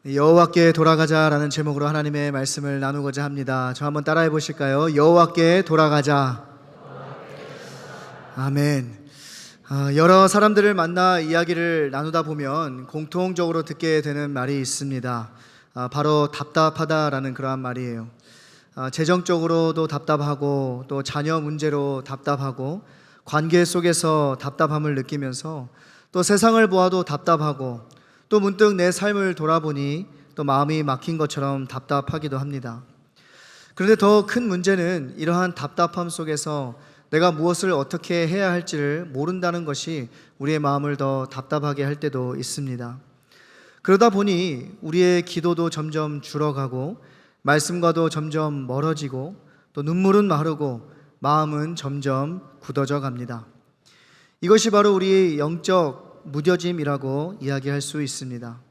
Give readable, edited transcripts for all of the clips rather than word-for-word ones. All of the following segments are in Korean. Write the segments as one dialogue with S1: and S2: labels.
S1: 여호와께 돌아가자라는 제목으로 하나님의 말씀을 나누고자 합니다. 저 한번 따라해 보실까요? 여호와께 돌아가자. 아멘. 여러 사람들을 만나 이야기를 나누다 보면 공통적으로 듣게 되는 말이 있습니다. 바로 답답하다라는 그러한 말이에요. 재정적으로도 답답하고 또 자녀 문제로 답답하고 관계 속에서 답답함을 느끼면서 또 세상을 보아도 답답하고 또 문득 내 삶을 돌아보니 또 마음이 막힌 것처럼 답답하기도 합니다. 그런데 더 큰 문제는 이러한 답답함 속에서 내가 무엇을 어떻게 해야 할지를 모른다는 것이 우리의 마음을 더 답답하게 할 때도 있습니다. 그러다 보니 우리의 기도도 점점 줄어가고 말씀과도 점점 멀어지고 또 눈물은 마르고 마음은 점점 굳어져 갑니다. 이것이 바로 우리의 영적 무뎌짐이라고 이야기할 수 있습니다.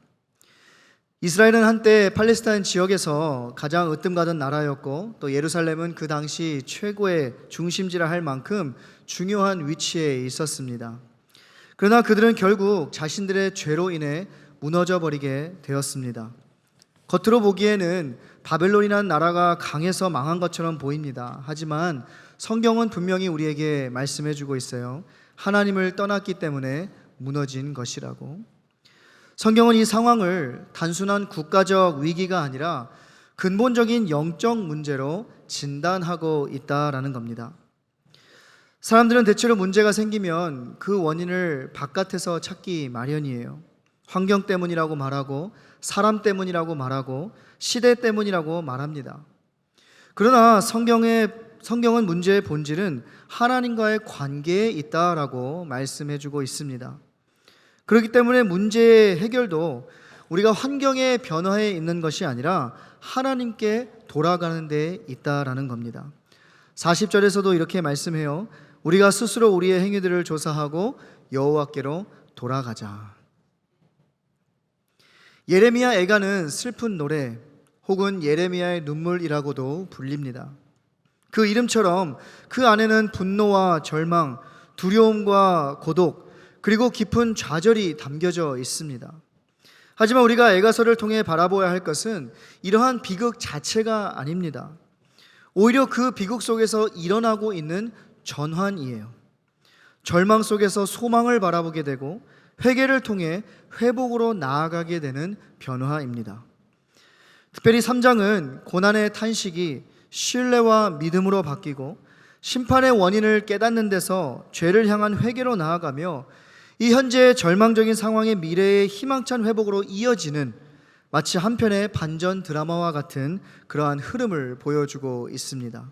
S1: 이스라엘은 한때 팔레스타인 지역에서 가장 으뜸가던 나라였고 또 예루살렘은 그 당시 최고의 중심지라 할 만큼 중요한 위치에 있었습니다. 그러나 그들은 결국 자신들의 죄로 인해 무너져 버리게 되었습니다. 겉으로 보기에는 바벨론이라는 나라가 강해서 망한 것처럼 보입니다. 하지만 성경은 분명히 우리에게 말씀해주고 있어요. 하나님을 떠났기 때문에 무너진 것이라고. 성경은 이 상황을 단순한 국가적 위기가 아니라 근본적인 영적 문제로 진단하고 있다라는 겁니다. 사람들은 대체로 문제가 생기면 그 원인을 바깥에서 찾기 마련이에요. 환경 때문이라고 말하고 사람 때문이라고 말하고 시대 때문이라고 말합니다. 그러나 성경은 문제의 본질은 하나님과의 관계에 있다라고 말씀해주고 있습니다. 그렇기 때문에 문제의 해결도 우리가 환경의 변화에 있는 것이 아니라 하나님께 돌아가는 데 있다라는 겁니다. 40절에서도 이렇게 말씀해요. 우리가 스스로 우리의 행위들을 조사하고 여호와께로 돌아가자. 예레미야 애가는 슬픈 노래 혹은 예레미야의 눈물이라고도 불립니다. 그 이름처럼 그 안에는 분노와 절망, 두려움과 고독, 그리고 깊은 좌절이 담겨져 있습니다. 하지만 우리가 애가서를 통해 바라보아야 할 것은 이러한 비극 자체가 아닙니다. 오히려 그 비극 속에서 일어나고 있는 전환이에요. 절망 속에서 소망을 바라보게 되고 회개를 통해 회복으로 나아가게 되는 변화입니다. 특별히 3장은 고난의 탄식이 신뢰와 믿음으로 바뀌고 심판의 원인을 깨닫는 데서 죄를 향한 회개로 나아가며 이 현재의 절망적인 상황의 미래의 희망찬 회복으로 이어지는 마치 한편의 반전 드라마와 같은 그러한 흐름을 보여주고 있습니다.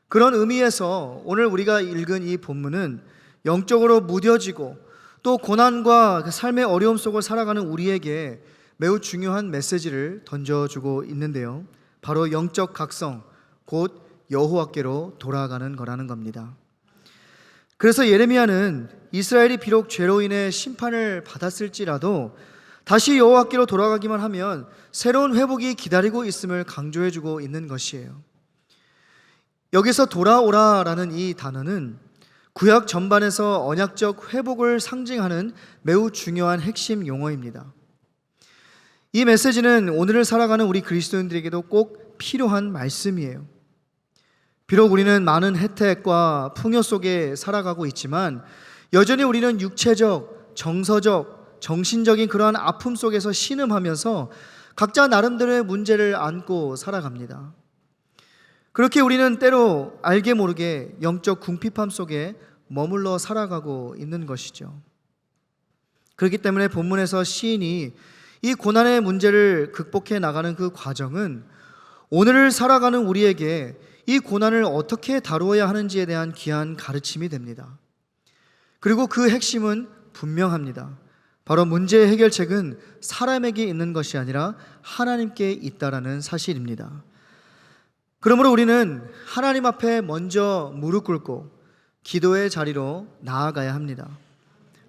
S1: 그런 의미에서 오늘 우리가 읽은 이 본문은 영적으로 무뎌지고 또 고난과 그 삶의 어려움 속을 살아가는 우리에게 매우 중요한 메시지를 던져주고 있는데요. 바로 영적 각성, 곧 여호와께로 돌아가는 거라는 겁니다. 그래서 예레미야는 이스라엘이 비록 죄로 인해 심판을 받았을지라도 다시 여호와께로 돌아가기만 하면 새로운 회복이 기다리고 있음을 강조해주고 있는 것이에요. 여기서 돌아오라라는 이 단어는 구약 전반에서 언약적 회복을 상징하는 매우 중요한 핵심 용어입니다. 이 메시지는 오늘을 살아가는 우리 그리스도인들에게도 꼭 필요한 말씀이에요. 비록 우리는 많은 혜택과 풍요 속에 살아가고 있지만 여전히 우리는 육체적, 정서적, 정신적인 그러한 아픔 속에서 신음하면서 각자 나름대로의 문제를 안고 살아갑니다. 그렇게 우리는 때로 알게 모르게 영적 궁핍함 속에 머물러 살아가고 있는 것이죠. 그렇기 때문에 본문에서 시인이 이 고난의 문제를 극복해 나가는 그 과정은 오늘을 살아가는 우리에게 이 고난을 어떻게 다루어야 하는지에 대한 귀한 가르침이 됩니다. 그리고 그 핵심은 분명합니다. 바로 문제의 해결책은 사람에게 있는 것이 아니라 하나님께 있다라는 사실입니다. 그러므로 우리는 하나님 앞에 먼저 무릎 꿇고 기도의 자리로 나아가야 합니다.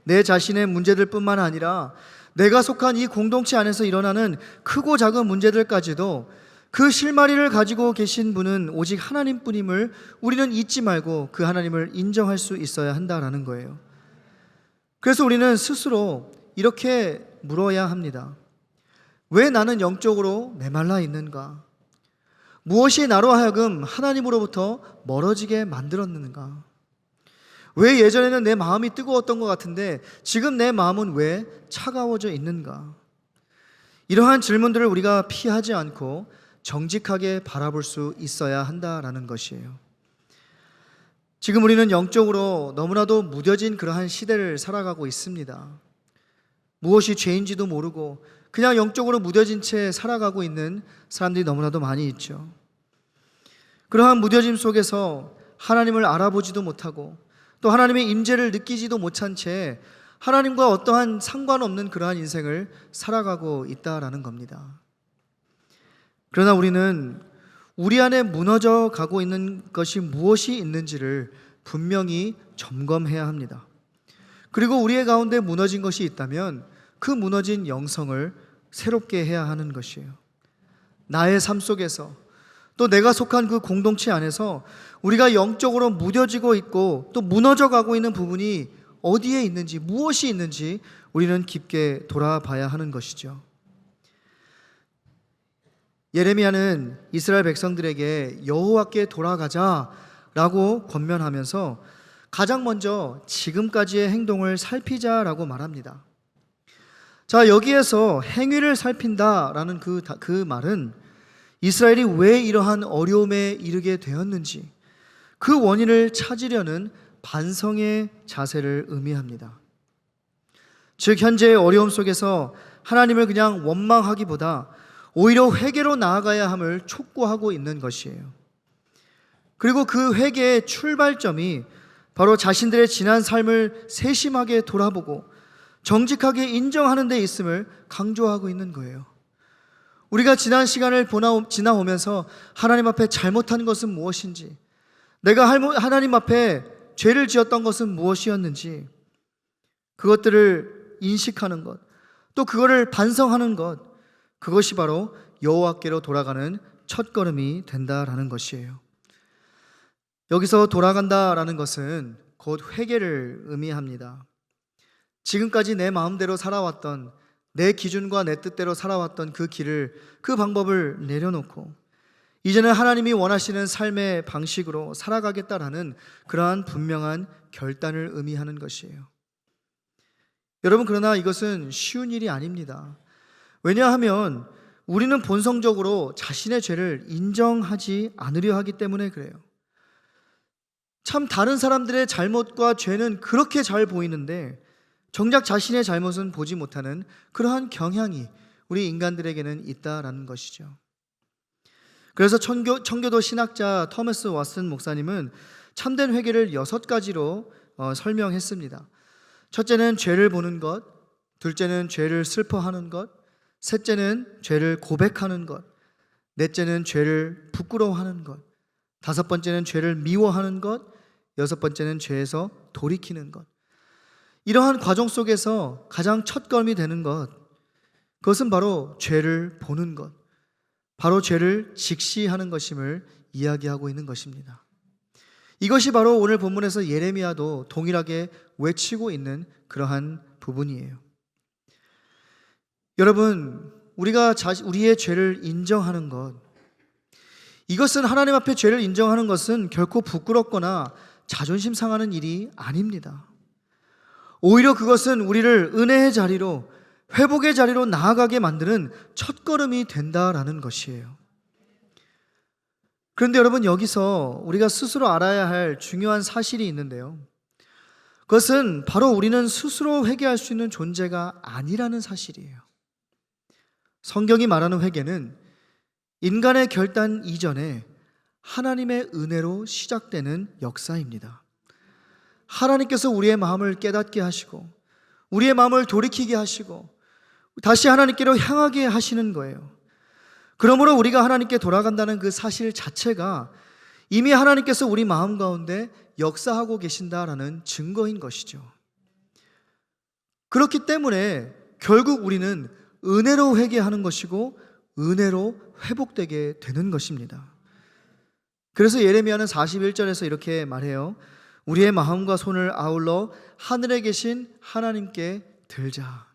S1: 내 자신의 문제들 뿐만 아니라 내가 속한 이 공동체 안에서 일어나는 크고 작은 문제들까지도 그 실마리를 가지고 계신 분은 오직 하나님뿐임을 우리는 잊지 말고 그 하나님을 인정할 수 있어야 한다라는 거예요. 그래서 우리는 스스로 이렇게 물어야 합니다. 왜 나는 영적으로 메말라 있는가? 무엇이 나로 하여금 하나님으로부터 멀어지게 만들었는가? 왜 예전에는 내 마음이 뜨거웠던 것 같은데 지금 내 마음은 왜 차가워져 있는가? 이러한 질문들을 우리가 피하지 않고 정직하게 바라볼 수 있어야 한다라는 것이에요. 지금 우리는 영적으로 너무나도 무뎌진 그러한 시대를 살아가고 있습니다. 무엇이 죄인지도 모르고 그냥 영적으로 무뎌진 채 살아가고 있는 사람들이 너무나도 많이 있죠. 그러한 무뎌짐 속에서 하나님을 알아보지도 못하고 또 하나님의 임재를 느끼지도 못한 채 하나님과 어떠한 상관없는 그러한 인생을 살아가고 있다라는 겁니다. 그러나 우리는 우리 안에 무너져 가고 있는 것이 무엇이 있는지를 분명히 점검해야 합니다. 그리고 우리의 가운데 무너진 것이 있다면 그 무너진 영성을 새롭게 해야 하는 것이에요. 나의 삶 속에서 또 내가 속한 그 공동체 안에서 우리가 영적으로 무뎌지고 있고 또 무너져 가고 있는 부분이 어디에 있는지, 무엇이 있는지 우리는 깊게 돌아봐야 하는 것이죠. 예레미야는 이스라엘 백성들에게 여호와께 돌아가자라고 권면하면서 가장 먼저 지금까지의 행동을 살피자라고 말합니다. 자, 여기에서 행위를 살핀다라는 그 말은 이스라엘이 왜 이러한 어려움에 이르게 되었는지 그 원인을 찾으려는 반성의 자세를 의미합니다. 즉 현재의 어려움 속에서 하나님을 그냥 원망하기보다 오히려 회개로 나아가야 함을 촉구하고 있는 것이에요. 그리고 그 회개의 출발점이 바로 자신들의 지난 삶을 세심하게 돌아보고 정직하게 인정하는 데 있음을 강조하고 있는 거예요. 우리가 지난 시간을 지나오면서 하나님 앞에 잘못한 것은 무엇인지, 내가 하나님 앞에 죄를 지었던 것은 무엇이었는지 그것들을 인식하는 것, 또 그거를 반성하는 것, 그것이 바로 여호와께로 돌아가는 첫걸음이 된다라는 것이에요. 여기서 돌아간다라는 것은 곧 회개를 의미합니다. 지금까지 내 마음대로 살아왔던, 내 기준과 내 뜻대로 살아왔던 그 길을, 그 방법을 내려놓고 이제는 하나님이 원하시는 삶의 방식으로 살아가겠다라는 그러한 분명한 결단을 의미하는 것이에요. 여러분, 그러나 이것은 쉬운 일이 아닙니다. 왜냐하면 우리는 본성적으로 자신의 죄를 인정하지 않으려 하기 때문에 그래요. 참 다른 사람들의 잘못과 죄는 그렇게 잘 보이는데 정작 자신의 잘못은 보지 못하는 그러한 경향이 우리 인간들에게는 있다라는 것이죠. 그래서 청교도 신학자 토마스 왓슨 목사님은 참된 회개를 6가지로 설명했습니다. 첫째는 죄를 보는 것, 둘째는 죄를 슬퍼하는 것, 셋째는 죄를 고백하는 것, 넷째는 죄를 부끄러워하는 것, 다섯 번째는 죄를 미워하는 것, 여섯 번째는 죄에서 돌이키는 것. 이러한 과정 속에서 가장 첫걸음이 되는 것, 그것은 바로 죄를 보는 것, 바로 죄를 직시하는 것임을 이야기하고 있는 것입니다. 이것이 바로 오늘 본문에서 예레미야도 동일하게 외치고 있는 그러한 부분이에요. 여러분, 우리가 우리의 죄를 인정하는 것, 이것은 하나님 앞에 죄를 인정하는 것은 결코 부끄럽거나 자존심 상하는 일이 아닙니다. 오히려 그것은 우리를 은혜의 자리로, 회복의 자리로 나아가게 만드는 첫걸음이 된다라는 것이에요. 그런데 여러분, 여기서 우리가 스스로 알아야 할 중요한 사실이 있는데요, 그것은 바로 우리는 스스로 회개할 수 있는 존재가 아니라는 사실이에요. 성경이 말하는 회개는 인간의 결단 이전에 하나님의 은혜로 시작되는 역사입니다. 하나님께서 우리의 마음을 깨닫게 하시고 우리의 마음을 돌이키게 하시고 다시 하나님께로 향하게 하시는 거예요. 그러므로 우리가 하나님께 돌아간다는 그 사실 자체가 이미 하나님께서 우리 마음 가운데 역사하고 계신다라는 증거인 것이죠. 그렇기 때문에 결국 우리는 은혜로 회개하는 것이고 은혜로 회복되게 되는 것입니다. 그래서 예레미야는 41절에서 이렇게 말해요. 우리의 마음과 손을 아울러 하늘에 계신 하나님께 들자.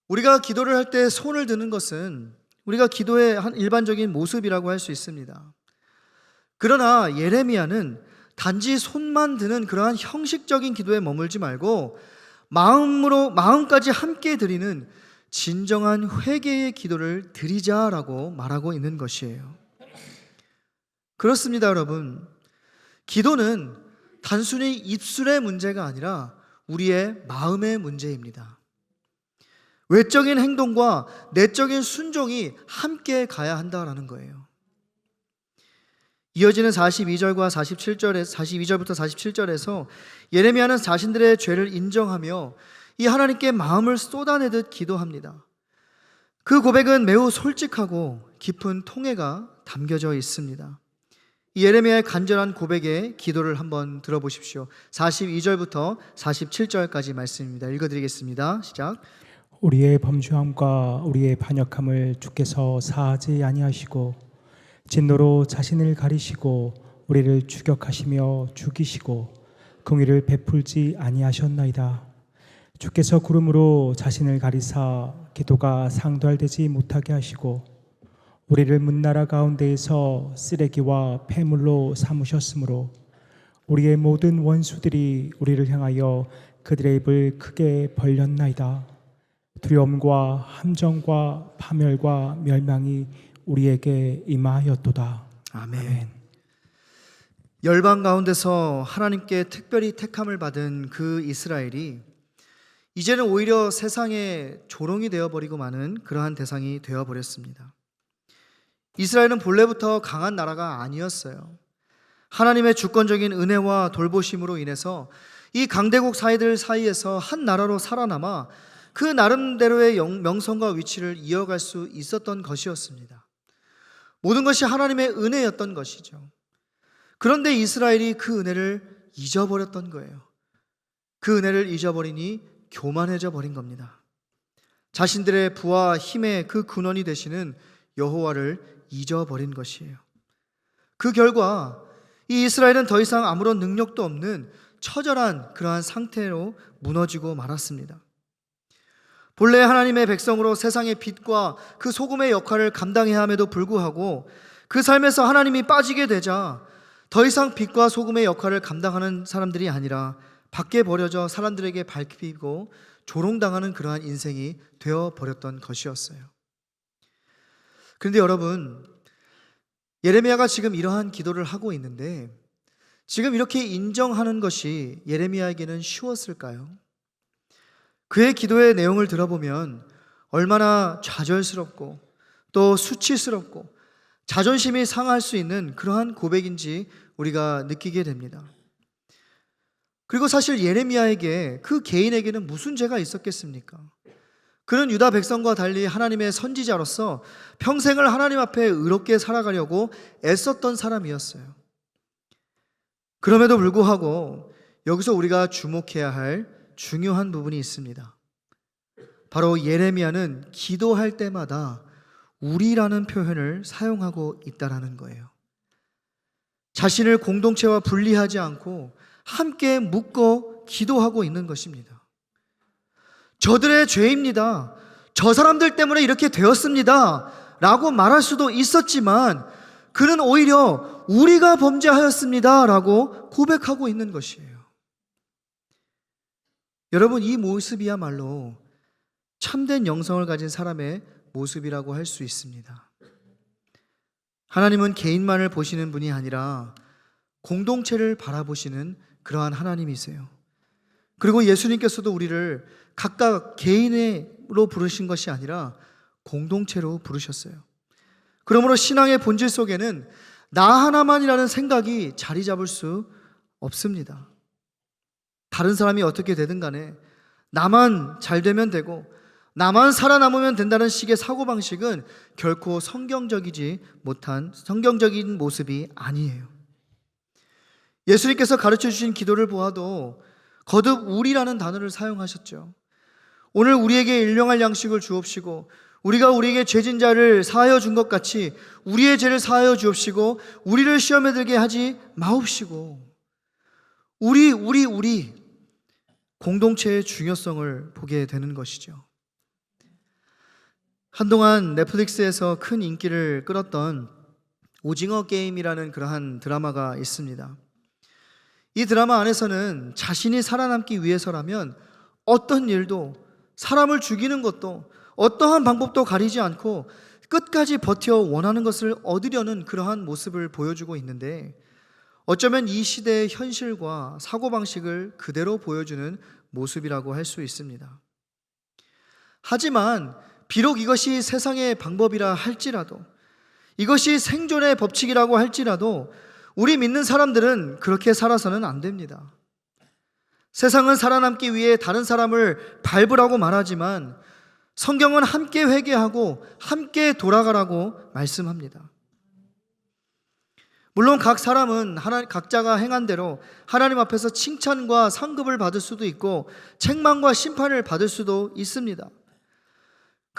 S1: 우리가 기도를 할 때 손을 드는 것은 우리가 기도의 한 일반적인 모습이라고 할 수 있습니다. 그러나 예레미야는 단지 손만 드는 그러한 형식적인 기도에 머물지 말고 마음까지 함께 드리는 진정한 회개의 기도를 드리자라고 말하고 있는 것이에요. 그렇습니다, 여러분. 기도는 단순히 입술의 문제가 아니라 우리의 마음의 문제입니다. 외적인 행동과 내적인 순종이 함께 가야 한다는 거예요. 이어지는 42절과 42절부터 47절에서 예레미야는 자신들의 죄를 인정하며 이 하나님께 마음을 쏟아내듯 기도합니다. 그 고백은 매우 솔직하고 깊은 통해가 담겨져 있습니다. 이 예레미야의 간절한 고백의 기도를 한번 들어보십시오. 42절부터 47절까지 말씀입니다. 읽어드리겠습니다. 시작.
S2: 우리의 범죄함과 우리의 반역함을 주께서 사하지 아니하시고 진노로 자신을 가리시고 우리를 추격하시며 죽이시고 긍휼을 베풀지 아니하셨나이다. 주께서 구름으로 자신을 가리사 기도가 상달되지 못하게 하시고 우리를 문나라 가운데에서 쓰레기와 폐물로 삼으셨으므로 우리의 모든 원수들이 우리를 향하여 그들의 입을 크게 벌렸나이다. 두려움과 함정과 파멸과 멸망이 우리에게 임하였도다.
S1: 아멘. 열방 가운데서 하나님께 특별히 택함을 받은 그 이스라엘이 이제는 오히려 세상의 조롱이 되어버리고 마는 그러한 대상이 되어버렸습니다. 이스라엘은 본래부터 강한 나라가 아니었어요. 하나님의 주권적인 은혜와 돌보심으로 인해서 이 강대국 사이들 사이에서 한 나라로 살아남아 그 나름대로의 명성과 위치를 이어갈 수 있었던 것이었습니다. 모든 것이 하나님의 은혜였던 것이죠. 그런데 이스라엘이 그 은혜를 잊어버렸던 거예요. 그 은혜를 잊어버리니 교만해져 버린 겁니다. 자신들의 부와 힘의 그 근원이 되시는 여호와를 잊어버린 것이에요. 그 결과 이 이스라엘은 더 이상 아무런 능력도 없는 처절한 그러한 상태로 무너지고 말았습니다. 본래 하나님의 백성으로 세상의 빛과 그 소금의 역할을 감당해야 함에도 불구하고 그 삶에서 하나님이 빠지게 되자 더 이상 빛과 소금의 역할을 감당하는 사람들이 아니라 밖에 버려져 사람들에게 밟히고 조롱당하는 그러한 인생이 되어버렸던 것이었어요. 그런데 여러분, 예레미야가 지금 이러한 기도를 하고 있는데 지금 이렇게 인정하는 것이 예레미야에게는 쉬웠을까요? 그의 기도의 내용을 들어보면 얼마나 좌절스럽고 또 수치스럽고 자존심이 상할 수 있는 그러한 고백인지 우리가 느끼게 됩니다. 그리고 사실 예레미야에게 그 개인에게는 무슨 죄가 있었겠습니까? 그는 유다 백성과 달리 하나님의 선지자로서 평생을 하나님 앞에 의롭게 살아가려고 애썼던 사람이었어요. 그럼에도 불구하고 여기서 우리가 주목해야 할 중요한 부분이 있습니다. 바로 예레미야는 기도할 때마다 우리라는 표현을 사용하고 있다는 거예요. 자신을 공동체와 분리하지 않고 함께 묶어 기도하고 있는 것입니다. 저들의 죄입니다. 저 사람들 때문에 이렇게 되었습니다. 라고 말할 수도 있었지만 그는 오히려 우리가 범죄하였습니다. 라고 고백하고 있는 것이에요. 여러분, 이 모습이야말로 참된 영성을 가진 사람의 모습이라고 할 수 있습니다. 하나님은 개인만을 보시는 분이 아니라 공동체를 바라보시는 그러한 하나님이세요. 그리고 예수님께서도 우리를 각각 개인으로 부르신 것이 아니라 공동체로 부르셨어요. 그러므로 신앙의 본질 속에는 나 하나만이라는 생각이 자리 잡을 수 없습니다. 다른 사람이 어떻게 되든 간에 나만 잘 되면 되고 나만 살아남으면 된다는 식의 사고방식은 결코 성경적인 모습이 아니에요. 예수님께서 가르쳐 주신 기도를 보아도 거듭 우리라는 단어를 사용하셨죠. 오늘 우리에게 일용할 양식을 주옵시고 우리가 우리에게 죄진 자를 사하여 준 것 같이 우리의 죄를 사하여 주옵시고 우리를 시험에 들게 하지 마옵시고 우리 공동체의 중요성을 보게 되는 것이죠. 한동안 넷플릭스에서 큰 인기를 끌었던 오징어 게임이라는 그러한 드라마가 있습니다. 이 드라마 안에서는 자신이 살아남기 위해서라면 어떤 일도, 사람을 죽이는 것도, 어떠한 방법도 가리지 않고 끝까지 버텨 원하는 것을 얻으려는 그러한 모습을 보여주고 있는데, 어쩌면 이 시대의 현실과 사고방식을 그대로 보여주는 모습이라고 할 수 있습니다. 하지만 비록 이것이 세상의 방법이라 할지라도, 이것이 생존의 법칙이라고 할지라도 우리 믿는 사람들은 그렇게 살아서는 안 됩니다. 세상은 살아남기 위해 다른 사람을 밟으라고 말하지만 성경은 함께 회개하고 함께 돌아가라고 말씀합니다. 물론 각 사람은 각자가 행한 대로 하나님 앞에서 칭찬과 상급을 받을 수도 있고 책망과 심판을 받을 수도 있습니다.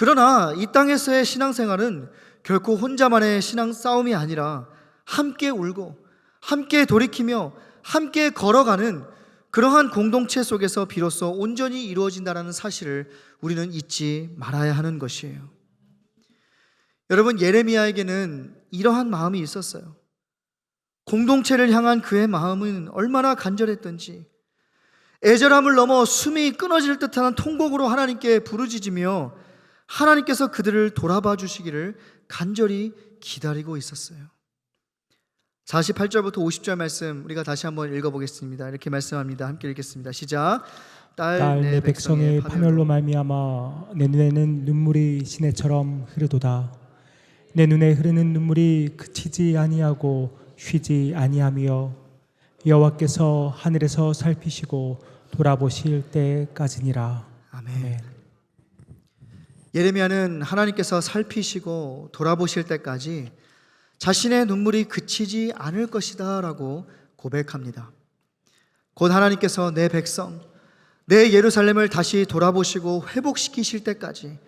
S1: 그러나 이 땅에서의 신앙생활은 결코 혼자만의 신앙 싸움이 아니라 함께 울고 함께 돌이키며 함께 걸어가는 그러한 공동체 속에서 비로소 온전히 이루어진다는 사실을 우리는 잊지 말아야 하는 것이에요. 여러분, 예레미야에게는 이러한 마음이 있었어요. 공동체를 향한 그의 마음은 얼마나 간절했던지, 애절함을 넘어 숨이 끊어질 듯한 통곡으로 하나님께 부르짖으며 하나님께서 그들을 돌아봐 주시기를 간절히 기다리고 있었어요. 48절부터 50절 말씀 우리가 다시 한번 읽어보겠습니다. 이렇게 말씀합니다. 함께 읽겠습니다. 시작.
S2: 딸 내 백성의 파멸로 말미암아 내 눈에는 눈물이 시내처럼 흐르도다. 내 눈에 흐르는 눈물이 그치지 아니하고 쉬지 아니하며 여호와께서 하늘에서 살피시고 돌아보실 때까지니라.
S1: 아멘. 예레미야는 하나님께서 살피시고 돌아보실 때까지 자신의 눈물이 그치지 않을 것이다 라고 고백합니다. 곧 하나님께서 내 백성, 내 예루살렘을 다시 돌아보시고 회복시키실 때까지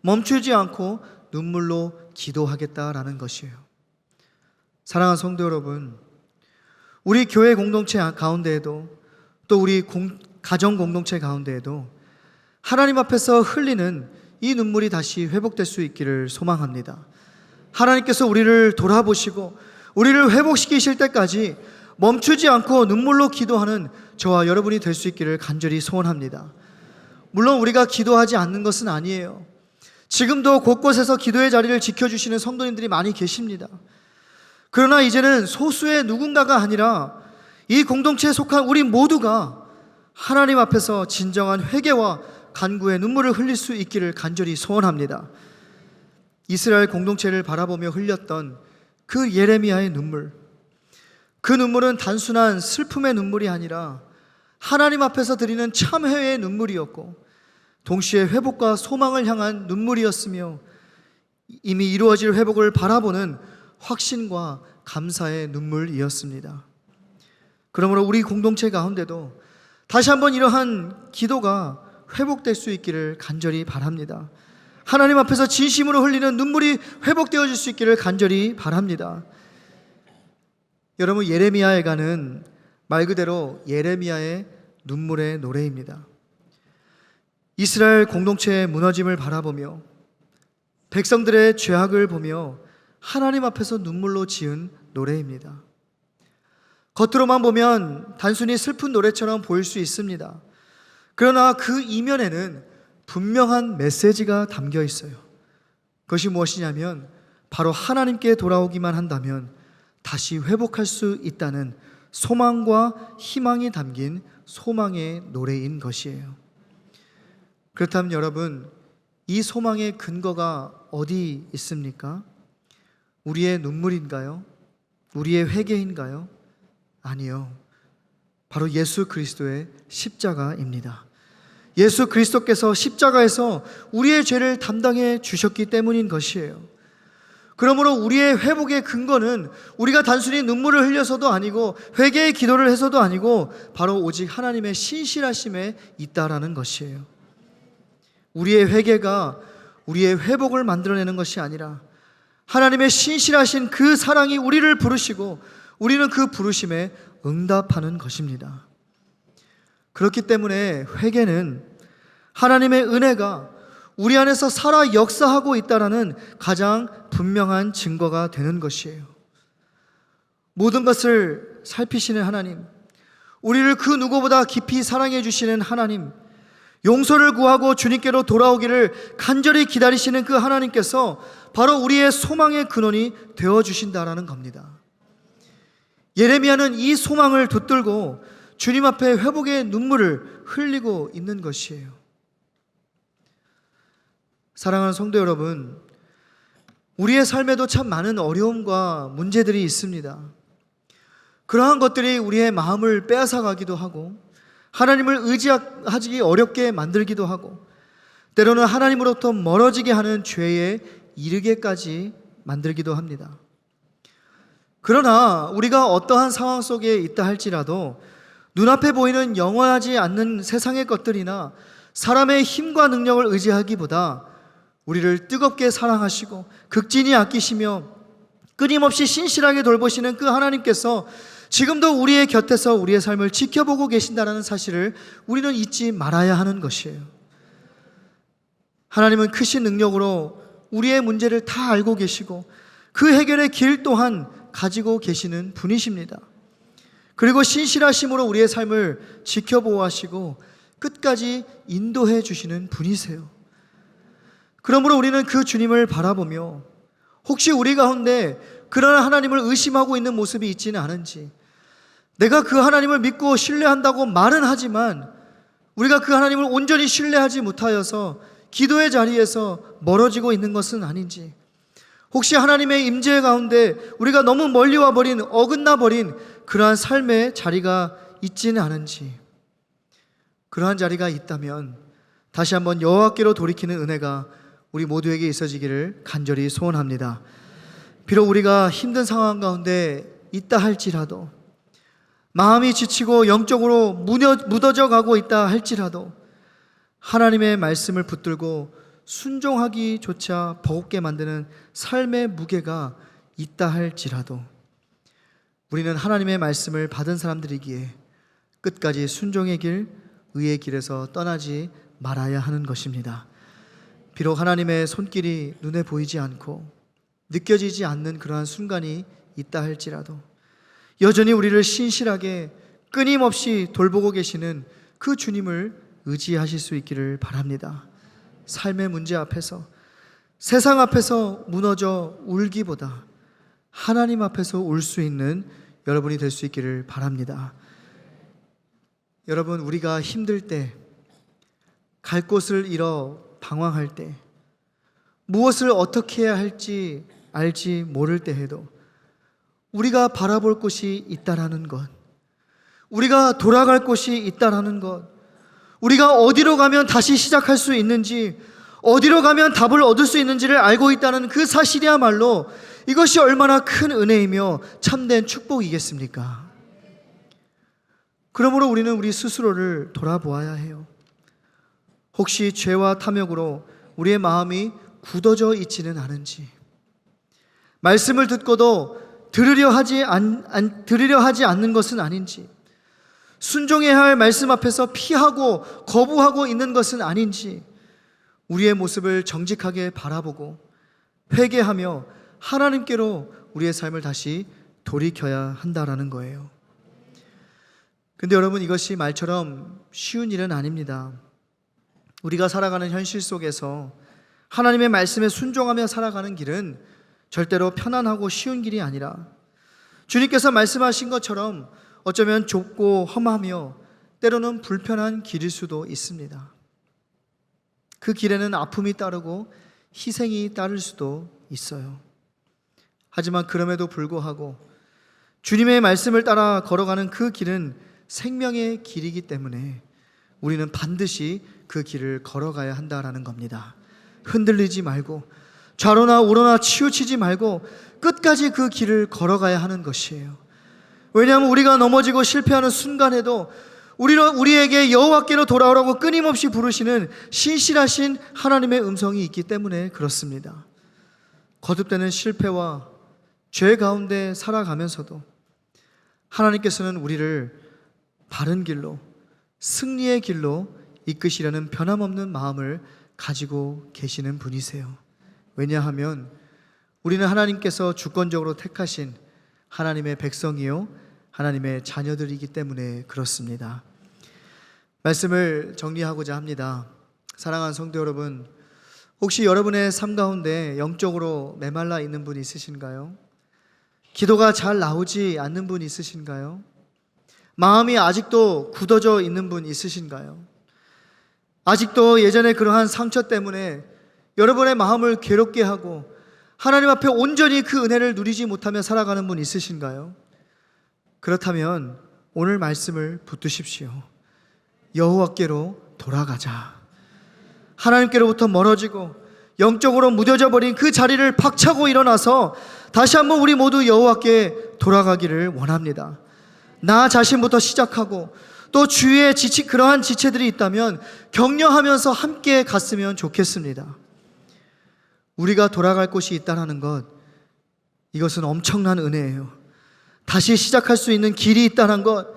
S1: 멈추지 않고 눈물로 기도하겠다라는 것이에요. 사랑하는 성도 여러분, 우리 교회 공동체 가운데에도 또 우리 가정 공동체 가운데에도 하나님 앞에서 흘리는 이 눈물이 다시 회복될 수 있기를 소망합니다. 하나님께서 우리를 돌아보시고 우리를 회복시키실 때까지 멈추지 않고 눈물로 기도하는 저와 여러분이 될 수 있기를 간절히 소원합니다. 물론 우리가 기도하지 않는 것은 아니에요. 지금도 곳곳에서 기도의 자리를 지켜주시는 성도님들이 많이 계십니다. 그러나 이제는 소수의 누군가가 아니라 이 공동체에 속한 우리 모두가 하나님 앞에서 진정한 회개와 간구의 눈물을 흘릴 수 있기를 간절히 소원합니다. 이스라엘 공동체를 바라보며 흘렸던 그 예레미야의 눈물, 그 눈물은 단순한 슬픔의 눈물이 아니라 하나님 앞에서 드리는 참회의 눈물이었고 동시에 회복과 소망을 향한 눈물이었으며 이미 이루어질 회복을 바라보는 확신과 감사의 눈물이었습니다. 그러므로 우리 공동체 가운데도 다시 한번 이러한 기도가 회복될 수 있기를 간절히 바랍니다. 하나님 앞에서 진심으로 흘리는 눈물이 회복되어질 수 있기를 간절히 바랍니다. 여러분, 예레미야에 가는 말 그대로 예레미야의 눈물의 노래입니다. 이스라엘 공동체의 무너짐을 바라보며 백성들의 죄악을 보며 하나님 앞에서 눈물로 지은 노래입니다. 겉으로만 보면 단순히 슬픈 노래처럼 보일 수 있습니다. 그러나 그 이면에는 분명한 메시지가 담겨 있어요. 그것이 무엇이냐면 바로 하나님께 돌아오기만 한다면 다시 회복할 수 있다는 소망과 희망이 담긴 소망의 노래인 것이에요. 그렇다면 여러분, 이 소망의 근거가 어디 있습니까? 우리의 눈물인가요? 우리의 회개인가요? 아니요. 바로 예수 그리스도의 십자가입니다. 예수 그리스도께서 십자가에서 우리의 죄를 담당해 주셨기 때문인 것이에요. 그러므로 우리의 회복의 근거는 우리가 단순히 눈물을 흘려서도 아니고 회개의 기도를 해서도 아니고 바로 오직 하나님의 신실하심에 있다라는 것이에요. 우리의 회개가 우리의 회복을 만들어내는 것이 아니라 하나님의 신실하신 그 사랑이 우리를 부르시고 우리는 그 부르심에 응답하는 것입니다. 그렇기 때문에 회개는 하나님의 은혜가 우리 안에서 살아 역사하고 있다라는 가장 분명한 증거가 되는 것이에요. 모든 것을 살피시는 하나님, 우리를 그 누구보다 깊이 사랑해 주시는 하나님, 용서를 구하고 주님께로 돌아오기를 간절히 기다리시는 그 하나님께서 바로 우리의 소망의 근원이 되어주신다라는 겁니다. 예레미야는 이 소망을 붙들고 주님 앞에 회복의 눈물을 흘리고 있는 것이에요. 사랑하는 성도 여러분, 우리의 삶에도 참 많은 어려움과 문제들이 있습니다. 그러한 것들이 우리의 마음을 빼앗아가기도 하고 하나님을 의지하기 어렵게 만들기도 하고 때로는 하나님으로부터 멀어지게 하는 죄에 이르게까지 만들기도 합니다. 그러나 우리가 어떠한 상황 속에 있다 할지라도 눈앞에 보이는 영원하지 않는 세상의 것들이나 사람의 힘과 능력을 의지하기보다 우리를 뜨겁게 사랑하시고 극진히 아끼시며 끊임없이 신실하게 돌보시는 그 하나님께서 지금도 우리의 곁에서 우리의 삶을 지켜보고 계신다는 사실을 우리는 잊지 말아야 하는 것이에요. 하나님은 크신 능력으로 우리의 문제를 다 알고 계시고 그 해결의 길 또한 가지고 계시는 분이십니다. 그리고 신실하심으로 우리의 삶을 지켜보호하시고 끝까지 인도해 주시는 분이세요. 그러므로 우리는 그 주님을 바라보며 혹시 우리 가운데 그러나 하나님을 의심하고 있는 모습이 있지는 않은지, 내가 그 하나님을 믿고 신뢰한다고 말은 하지만 우리가 그 하나님을 온전히 신뢰하지 못하여서 기도의 자리에서 멀어지고 있는 것은 아닌지, 혹시 하나님의 임재 가운데 우리가 너무 멀리 와버린, 어긋나 버린 그러한 삶의 자리가 있지는 않은지, 그러한 자리가 있다면 다시 한번 여호와께로 돌이키는 은혜가 우리 모두에게 있어지기를 간절히 소원합니다. 비록 우리가 힘든 상황 가운데 있다 할지라도, 마음이 지치고 영적으로 무뎌져 가고 있다 할지라도 하나님의 말씀을 붙들고 순종하기조차 버겁게 만드는 삶의 무게가 있다 할지라도 우리는 하나님의 말씀을 받은 사람들이기에 끝까지 순종의 길, 의의 길에서 떠나지 말아야 하는 것입니다. 비록 하나님의 손길이 눈에 보이지 않고 느껴지지 않는 그러한 순간이 있다 할지라도 여전히 우리를 신실하게 끊임없이 돌보고 계시는 그 주님을 의지하실 수 있기를 바랍니다. 삶의 문제 앞에서, 세상 앞에서 무너져 울기보다 하나님 앞에서 울 수 있는 여러분이 될 수 있기를 바랍니다. 여러분, 우리가 힘들 때, 갈 곳을 잃어 방황할 때, 무엇을 어떻게 해야 할지 알지 모를 때에도 우리가 바라볼 곳이 있다라는 것, 우리가 돌아갈 곳이 있다라는 것, 우리가 어디로 가면 다시 시작할 수 있는지, 어디로 가면 답을 얻을 수 있는지를 알고 있다는 그 사실이야말로 이것이 얼마나 큰 은혜이며 참된 축복이겠습니까? 그러므로 우리는 우리 스스로를 돌아보아야 해요. 혹시 죄와 탐욕으로 우리의 마음이 굳어져 있지는 않은지, 말씀을 듣고도 들으려 하지 않는 것은 아닌지, 순종해야 할 말씀 앞에서 피하고 거부하고 있는 것은 아닌지 우리의 모습을 정직하게 바라보고 회개하며 하나님께로 우리의 삶을 다시 돌이켜야 한다라는 거예요. 근데 여러분, 이것이 말처럼 쉬운 일은 아닙니다. 우리가 살아가는 현실 속에서 하나님의 말씀에 순종하며 살아가는 길은 절대로 편안하고 쉬운 길이 아니라 주님께서 말씀하신 것처럼 어쩌면 좁고 험하며 때로는 불편한 길일 수도 있습니다. 그 길에는 아픔이 따르고 희생이 따를 수도 있어요. 하지만 그럼에도 불구하고 주님의 말씀을 따라 걸어가는 그 길은 생명의 길이기 때문에 우리는 반드시 그 길을 걸어가야 한다라는 겁니다. 흔들리지 말고 좌로나 우로나 치우치지 말고 끝까지 그 길을 걸어가야 하는 것이에요. 왜냐하면 우리가 넘어지고 실패하는 순간에도 우리에게 여호와께로 돌아오라고 끊임없이 부르시는 신실하신 하나님의 음성이 있기 때문에 그렇습니다. 거듭되는 실패와 죄 가운데 살아가면서도 하나님께서는 우리를 바른 길로, 승리의 길로 이끄시려는 변함없는 마음을 가지고 계시는 분이세요. 왜냐하면 우리는 하나님께서 주권적으로 택하신 하나님의 백성이요 하나님의 자녀들이기 때문에 그렇습니다. 말씀을 정리하고자 합니다. 사랑하는 성도 여러분, 혹시 여러분의 삶 가운데 영적으로 메말라 있는 분 있으신가요? 기도가 잘 나오지 않는 분 있으신가요? 마음이 아직도 굳어져 있는 분 있으신가요? 아직도 예전에 그러한 상처 때문에 여러분의 마음을 괴롭게 하고 하나님 앞에 온전히 그 은혜를 누리지 못하며 살아가는 분 있으신가요? 그렇다면 오늘 말씀을 붙드십시오. 여호와께로 돌아가자. 하나님께로부터 멀어지고 영적으로 무뎌져 버린 그 자리를 박차고 일어나서 다시 한번 우리 모두 여호와께 돌아가기를 원합니다. 나 자신부터 시작하고 또 주위에 그러한 지체들이 있다면 격려하면서 함께 갔으면 좋겠습니다. 우리가 돌아갈 곳이 있다는 것, 이것은 엄청난 은혜예요. 다시 시작할 수 있는 길이 있다는 것,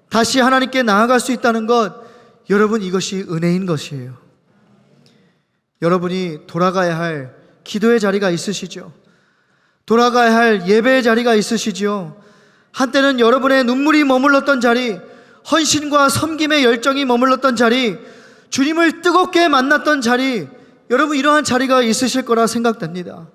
S1: 다시 하나님께 나아갈 수 있다는 것, 여러분, 이것이 은혜인 것이에요. 여러분이 돌아가야 할 기도의 자리가 있으시죠? 돌아가야 할 예배의 자리가 있으시죠? 한때는 여러분의 눈물이 머물렀던 자리, 헌신과 섬김의 열정이 머물렀던 자리, 주님을 뜨겁게 만났던 자리, 여러분 이러한 자리가 있으실 거라 생각됩니다.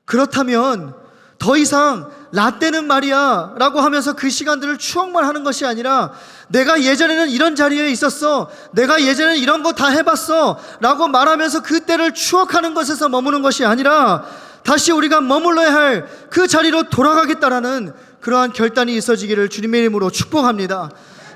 S1: 그렇다면 더 이상 라떼는 말이야 라고 하면서 그 시간들을 추억만 하는 것이 아니라 내가 예전에는 이런 자리에 있었어, 내가 예전에는 이런 거 다 해봤어 라고 말하면서 그때를 추억하는 것에서 머무는 것이 아니라 다시 우리가 머물러야 할 그 자리로 돌아가겠다라는 그러한 결단이 있어지기를 주님의 이름으로 축복합니다.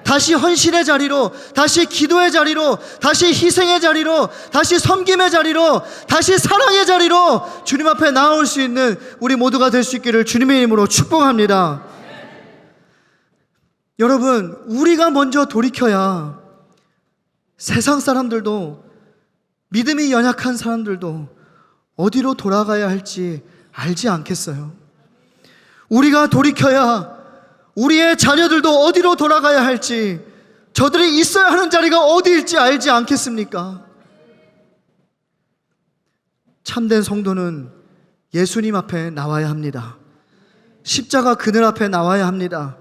S1: 다시 헌신의 자리로, 다시 기도의 자리로, 다시 희생의 자리로, 다시 섬김의 자리로, 다시 사랑의 자리로 주님 앞에 나올 수 있는 우리 모두가 될 수 있기를 주님의 이름으로 축복합니다. 여러분, 우리가 먼저 돌이켜야 세상 사람들도, 믿음이 연약한 사람들도 어디로 돌아가야 할지 알지 않겠어요? 우리가 돌이켜야 우리의 자녀들도 어디로 돌아가야 할지, 저들이 있어야 하는 자리가 어디일지 알지 않겠습니까? 참된 성도는 예수님 앞에 나와야 합니다. 십자가 그늘 앞에 나와야 합니다.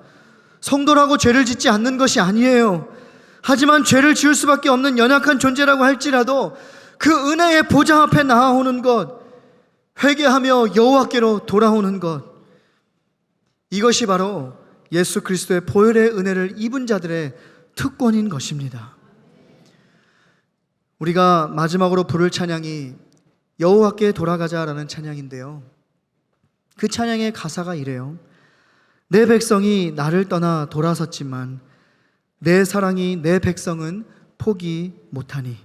S1: 성도라고 죄를 짓지 않는 것이 아니에요. 하지만 죄를 지을 수밖에 없는 연약한 존재라고 할지라도 그 은혜의 보좌 앞에 나아오는 것, 회개하며 여호와께로 돌아오는 것, 이것이 바로 예수 그리스도의 보혈의 은혜를 입은 자들의 특권인 것입니다. 우리가 마지막으로 부를 찬양이 여호와께 돌아가자라는 찬양인데요, 그 찬양의 가사가 이래요. 내 백성이 나를 떠나 돌아섰지만 내 사랑이 내 백성은 포기 못하니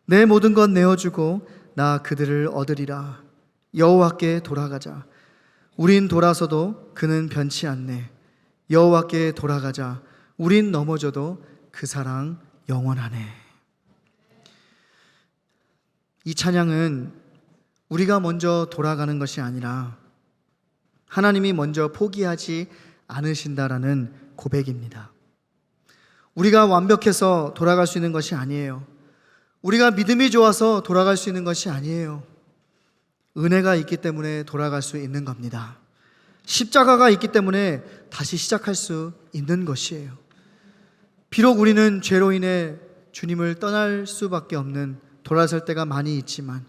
S1: 내 모든 것 내어주고 나 그들을 얻으리라. 여호와께 돌아가자. 우린 돌아서도 그는 변치 않네. 여호와께 돌아가자. 우린 넘어져도 그 사랑 영원하네. 이 찬양은 우리가 먼저 돌아가는 것이 아니라 하나님이 먼저 포기하지 않으신다라는 고백입니다. 우리가 완벽해서 돌아갈 수 있는 것이 아니에요. 우리가 믿음이 좋아서 돌아갈 수 있는 것이 아니에요. 은혜가 있기 때문에 돌아갈 수 있는 겁니다. 십자가가 있기 때문에 다시 시작할 수 있는 것이에요. 비록 우리는 죄로 인해 주님을 떠날 수밖에 없는 돌아설 때가 많이 있지만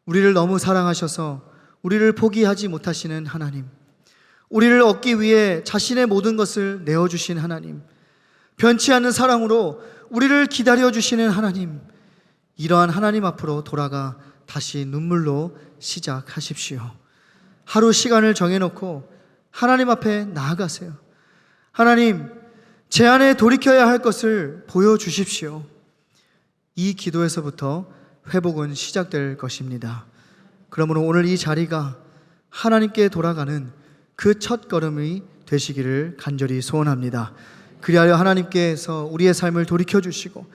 S1: 우리를 너무 사랑하셔서 우리를 포기하지 못하시는 하나님, 우리를 얻기 위해 자신의 모든 것을 내어주신 하나님, 변치 않는 사랑으로 우리를 기다려주시는 하나님, 이러한 하나님 앞으로 돌아가 다시 눈물로 시작하십시오. 하루 시간을 정해놓고 하나님 앞에 나아가세요. 하나님, 제 안에 돌이켜야 할 것을 보여주십시오. 이 기도에서부터 회복은 시작될 것입니다. 그러므로 오늘 이 자리가 하나님께 돌아가는 그 첫 걸음이 되시기를 간절히 소원합니다. 그리하여 하나님께서 우리의 삶을 돌이켜주시고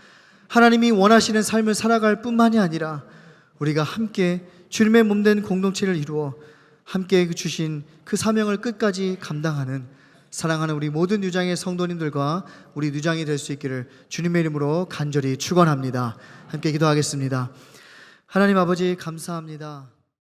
S1: 하나님이 원하시는 삶을 살아갈 뿐만이 아니라 우리가 함께 주님의 몸된 공동체를 이루어 함께 주신 그 사명을 끝까지 감당하는 사랑하는 우리 모든 뉴장의 성도님들과 우리 뉴장이 될 수 있기를 주님의 이름으로 간절히 축원합니다. 함께 기도하겠습니다. 하나님 아버지 감사합니다.